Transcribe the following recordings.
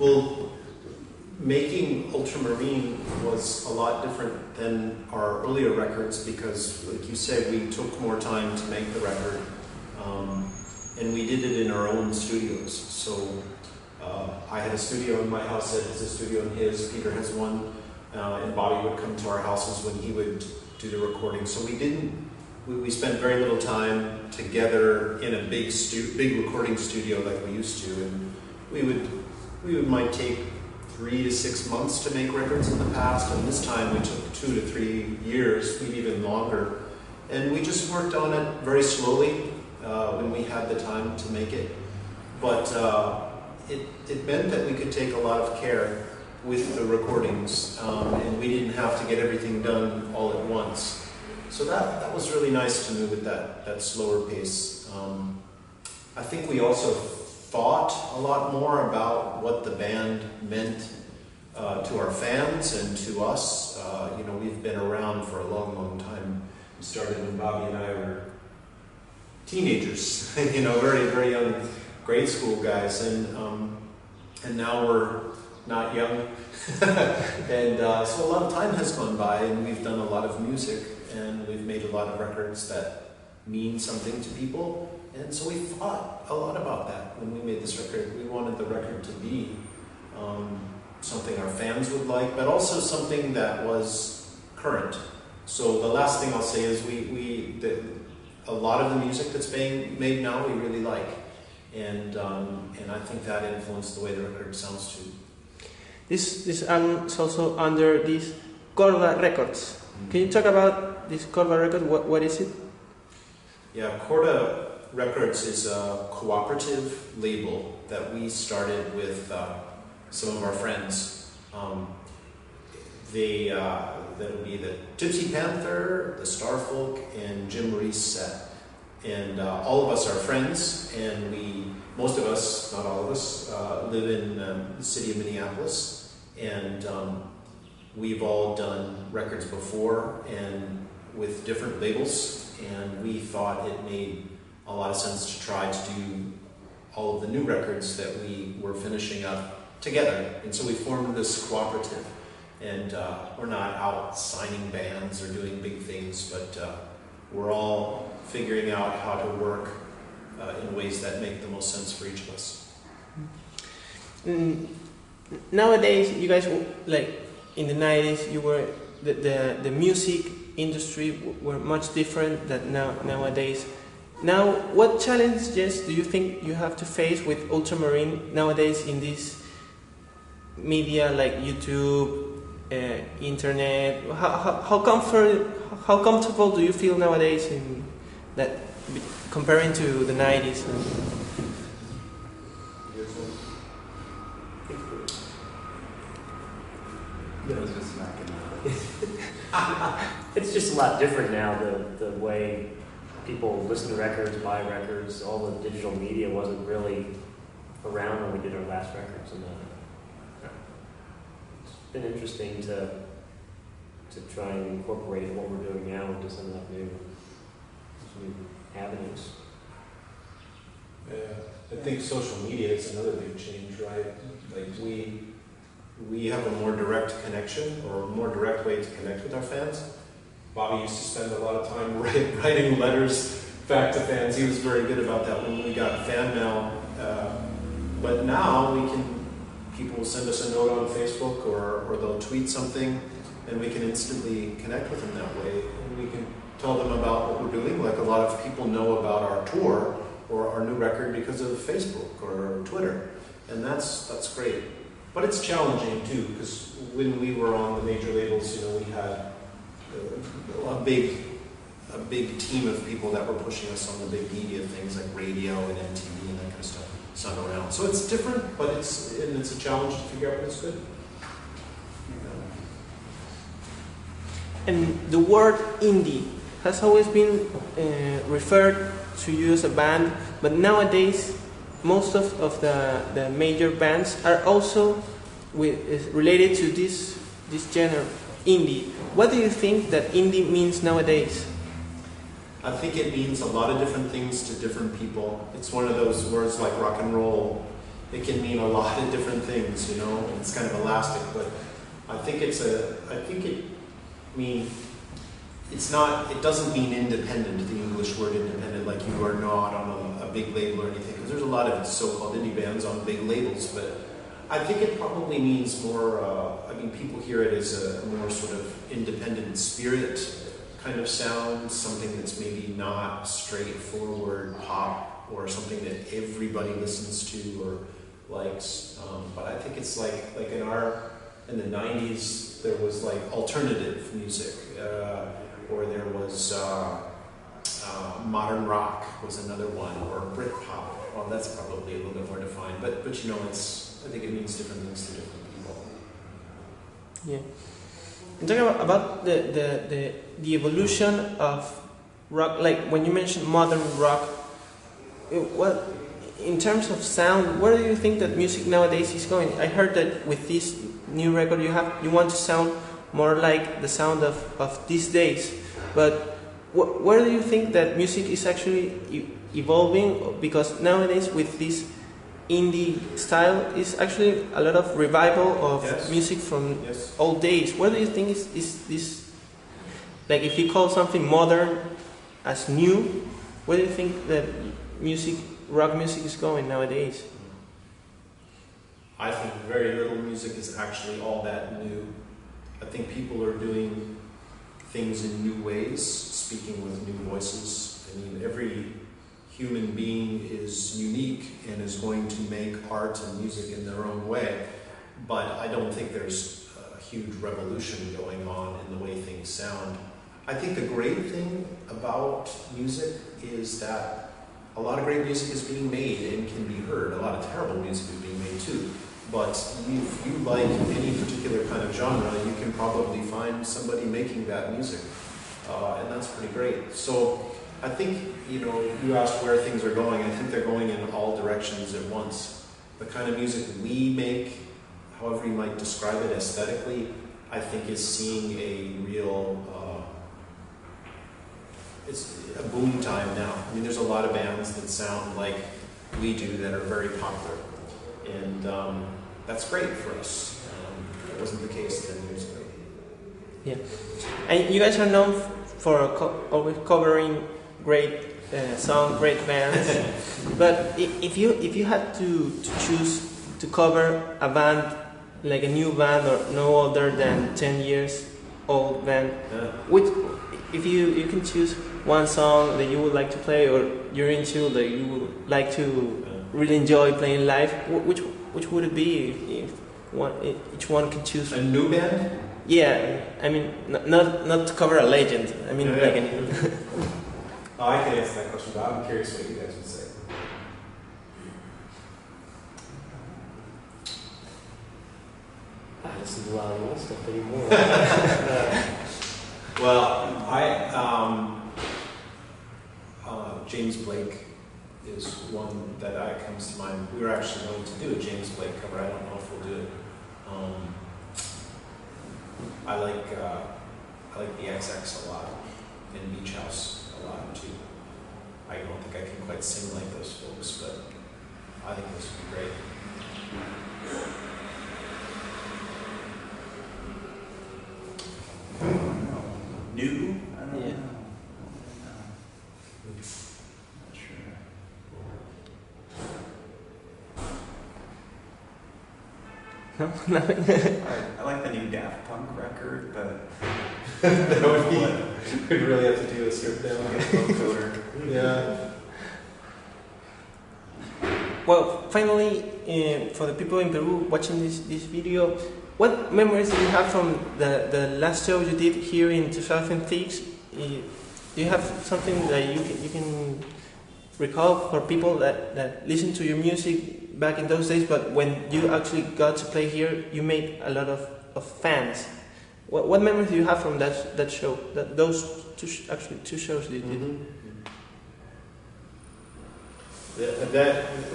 Well, making Ultramarine was a lot different than our earlier records because, like you said, we took more time to make the record, and we did it in our own studios. So I had a studio in my house, Ed has a studio in his, Peter has one, and Bobby would come to our houses when he would do the recording. So we spent very little time together in a big recording studio like we used to, and we might take 3 to 6 months to make records in the past, and this time we took 2 to 3 years, maybe even longer. And we just worked on it very slowly when we had the time to make it. But it meant that we could take a lot of care with the recordings, and we didn't have to get everything done all at once. So that was really nice to move at that slower pace. I think we also thought a lot more about what the band meant to our fans and to us. We've been around for a long, long time. We started when Bobby and I were teenagers, very, very young grade school guys, and now we're not young. And so a lot of time has gone by, and we've done a lot of music, and we've made a lot of records that mean something to people. And so we thought a lot about that when we made this record. We wanted the record to be something our fans would like, but also something that was current. So the last thing I'll say is a lot of the music that's being made now we really like, and I think that influenced the way the record sounds too. This album is also under this Corda Records. Can you talk about this Corda Records? What is it? Yeah, Corda Records is a cooperative label that we started with some of our friends. That'll be the Tipsy Panther, the Starfolk, and Jim Maurice set. And all of us are friends, and most of us, not all of us, live in the city of Minneapolis. And we've all done records before and with different labels, and we thought it made a lot of sense to try to do all of the new records that we were finishing up together. And so we formed this cooperative, and we're not out signing bands or doing big things, but we're all figuring out how to work in ways that make the most sense for each of us. Nowadays, you guys, like in the 90s, you were the music industry were much different than nowadays. Now, what challenges do you think you have to face with Ultramarine nowadays in this media like YouTube, internet? How comfortable do you feel nowadays in that comparing to the 90s? It's just a lot different now. The way people listen to records, buy records, all the digital media wasn't really around when we did our last records, and it's been interesting to try and incorporate what we're doing now into some of the new avenues. Yeah, I think social media is another big change, right? Like we have a more direct connection, or a more direct way to connect with our fans. Bobby used to spend a lot of time writing letters back to fans. He was very good about that when we got fan mail. But now people will send us a note on Facebook, or they'll tweet something, and we can instantly connect with them that way. And we can tell them about what we're doing. Like a lot of people know about our tour or our new record because of Facebook or Twitter. And that's great. But it's challenging too, because when we were on the major labels, we had a big team of people that were pushing us on the big media things like radio and MTV and that kind of stuff. It's not around. So it's different, but it's a challenge to figure out what is good. And the word indie has always been referred to you as a band, but nowadays most of the major bands are also related to this genre, indie. What do you think that indie means nowadays? I think it means a lot of different things to different people. It's one of those words like rock and roll. it can mean a lot of different things, you know, and it's kind of elastic, but I think it doesn't mean independent, the English word independent, like you are not on a big label or anything, because there's a lot of so-called indie bands on big labels, but I think it probably means more, people hear it as a more sort of independent spirit kind of sound, something that's maybe not straightforward pop or something that everybody listens to or likes. But I think it's like in the 90s, there was like alternative music, or there was modern rock was another one, or Britpop. Well, that's probably a little bit more defined, but you know, I think it means different things to different people. Yeah. And talking about the evolution of rock, like when you mentioned modern rock, what in terms of sound, where do you think that music nowadays is going? I heard that with this new record you want to sound more like the sound of these days, but where do you think that music is actually evolving? Because nowadays with this indie style is actually a lot of revival of music from old days. Where do you think is this, like if you call something modern as new, where do you think that rock music is going nowadays? I think very little music is actually all that new. I think people are doing things in new ways, speaking with new voices. I mean, every human being is unique and is going to make art and music in their own way, but I don't think there's a huge revolution going on in the way things sound. I think the great thing about music is that a lot of great music is being made and can be heard. A lot of terrible music is being made too. But if you like any particular kind of genre, you can probably find somebody making that music. And that's pretty great. So I think, you asked where things are going. I think they're going in all directions at once. The kind of music we make, however you might describe it aesthetically, I think is seeing a real, it's a boom time now. I mean, there's a lot of bands that sound like we do that are very popular. And that's great for us. It wasn't the case 10 years ago. Yeah. And you guys are known for always covering great songs, great bands. But if you had to choose to cover a band, like a new band or no other than 10 years old band, if you can choose one song that you would like to play or you're into that you would like to really enjoy playing live, which would it be if each one could choose? A new band? Yeah, I mean not to cover a legend. I mean like any. I can answer that question, but I'm curious what you guys would say. I listen to a lot of old stuff anymore. Well, James Blake is one that comes to mind. We were actually going to do a James Blake cover. I don't know if we'll do it. I like the XX a lot, and Beach House a lot too. I don't think I can quite sing like those folks, but I think this would be great. New? I don't know. Not sure. No, nothing. I like the new Daft Punk record, but That would be. We'd really have to do a strip down. vocoder. Yeah. Well, finally, for the people in Peru watching this video, what memories do you have from the last show you did here in 2006? Do you have something that you can recall for people that listen to your music back in those days, but when you actually got to play here, you made a lot of fans? What memories do you have from that show? Those two shows you did? Mm-hmm.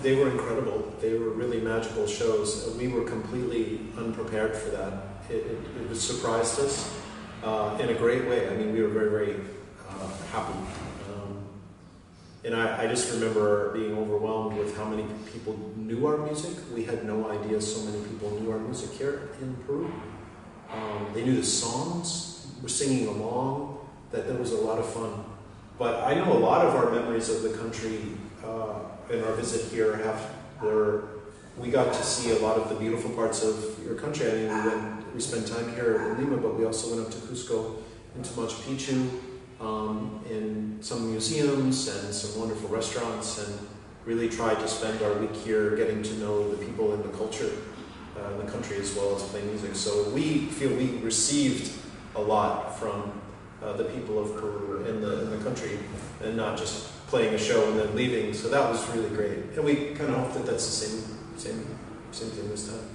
They were incredible. They were really magical shows. We were completely unprepared for that. It surprised us in a great way. I mean, we were very, very happy. And I just remember being overwhelmed with how many people knew our music. We had no idea so many people knew our music here in Peru. They knew the songs, were singing along, that was a lot of fun. But I know a lot of our memories of the country in our visit here we got to see a lot of the beautiful parts of your country. I mean, we spent time here in Lima, but we also went up to Cusco, into Machu Picchu, in some museums and some wonderful restaurants, and really tried to spend our week here getting to know the people and the culture in the country as well as play music. So we feel we received a lot from the people of Peru in the country, and not just playing a show and then leaving. So that was really great, and we kind of hope that that's the same thing this time.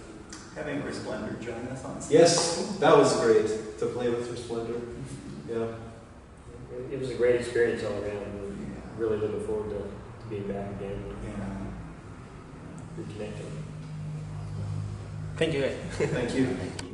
Having Resplendor join us on stage. Yes, that was great to play with Resplendor. Yeah. It was a great experience all around. We're really looking forward to being back again, Yeah. reconnecting. Thank you guys. Thank you.